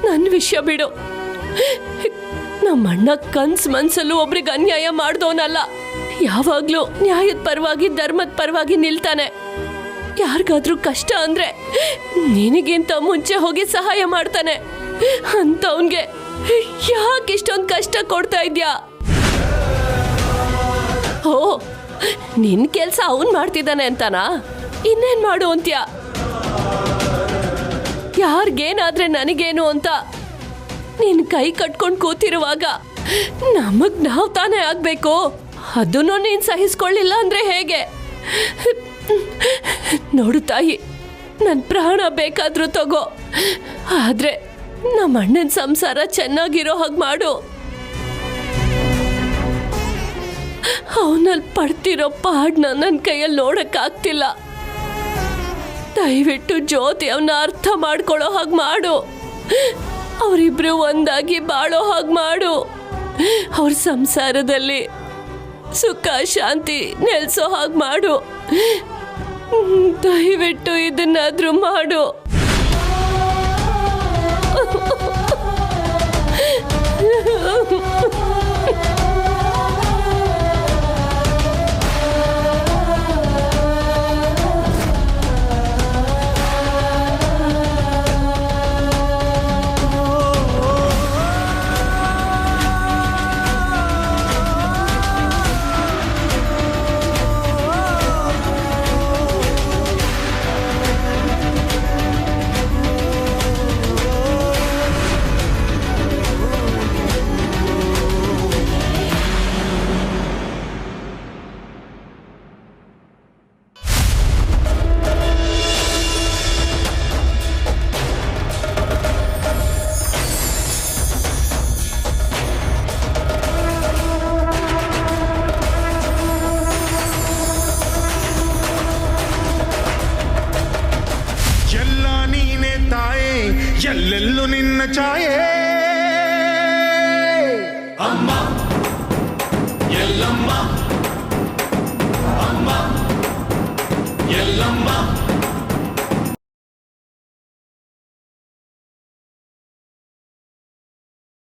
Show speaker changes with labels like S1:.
S1: ನನ್ನ ವಿಷಯ ಬಿಡು. ನಮ್ಮಣ್ಣ ಕನ್ಸ್ ಮನ್ಸಲ್ಲೂ ಒಬ್ರಿಗೆ ಅನ್ಯಾಯ ಮಾಡ್ದವನಲ್ಲ. ಯಾವಾಗ್ಲೂ ನ್ಯಾಯದ ಪರವಾಗಿ ಧರ್ಮದ ಪರವಾಗಿ ನಿಲ್ತಾನೆ. ಯಾರಿಗಾದ್ರೂ ಕಷ್ಟ ಅಂದ್ರೆ ನಿನಗಿಂತ ಮುಂಚೆ ಹೋಗಿ ಸಹಾಯ ಮಾಡ್ತಾನೆ. ಅಂತವನ್ಗೆ ಯಾಕೆ ಇಷ್ಟೊಂದು ಕಷ್ಟ ಕೊಡ್ತಾ ಇದ್ಯಾ? ಓ, ನಿನ್ ಕೆಲ್ಸ ಅವನ್ ಮಾಡ್ತಿದ್ದಾನೆ ಅಂತಾನಾ? ಇನ್ನೇನ್ ಮಾಡು ಅಂತ್ಯ? ಯಾರಿಗೇನಾದ್ರೆ ನನಗೇನು ಅಂತ ನೀನ್ ಕೈ ಕಟ್ಕೊಂಡು ಕೂತಿರುವಾಗ ನಮಗ್ ನಾವ್ ತಾನೇ ಆಗ್ಬೇಕು. ಅದನ್ನು ನೀನ್ ಸಹಿಸ್ಕೊಳ್ಳಿಲ್ಲ ಅಂದ್ರೆ ಹೇಗೆ? ನೋಡು ತಾಯಿ, ನನ್ ಪ್ರಾಣ ಬೇಕಾದ್ರೂ ತಗೋ, ಆದ್ರೆ ನಮ್ಮ ಅಣ್ಣನ ಸಂಸಾರ ಚೆನ್ನಾಗಿರೋ ಹಾಗೆ ಮಾಡು. ಅವನಲ್ಲಿ ಪಡ್ತಿರೋ ಪಾಡ್ನ ನನ್ನ ಕೈಯಲ್ಲಿ ನೋಡಕ್ಕಾಗ್ತಿಲ್ಲ. ದಯವಿಟ್ಟು ಜ್ಯೋತಿ ಅವನ್ನ ಅರ್ಥ ಮಾಡ್ಕೊಳ್ಳೋ ಹಾಗೆ ಮಾಡು. ಅವರಿಬ್ರು ಒಂದಾಗಿ ಬಾಳೋ ಹಾಗೆ ಮಾಡು. ಅವ್ರ ಸಂಸಾರದಲ್ಲಿ ಸುಖ ಶಾಂತಿ ನೆಲೆಸೋ ಹಾಗೆ ಮಾಡು. ದಯವಿಟ್ಟು ಇದನ್ನಾದ್ರೂ ಮಾಡು.
S2: ಎಲ್ಲೆಲ್ಲೂ ನಿನ್ನ ಛಾಯೆ ಅಮ್ಮ ಎಲ್ಲಮ್ಮ, ಅಮ್ಮ ಎಲ್ಲಮ್ಮ.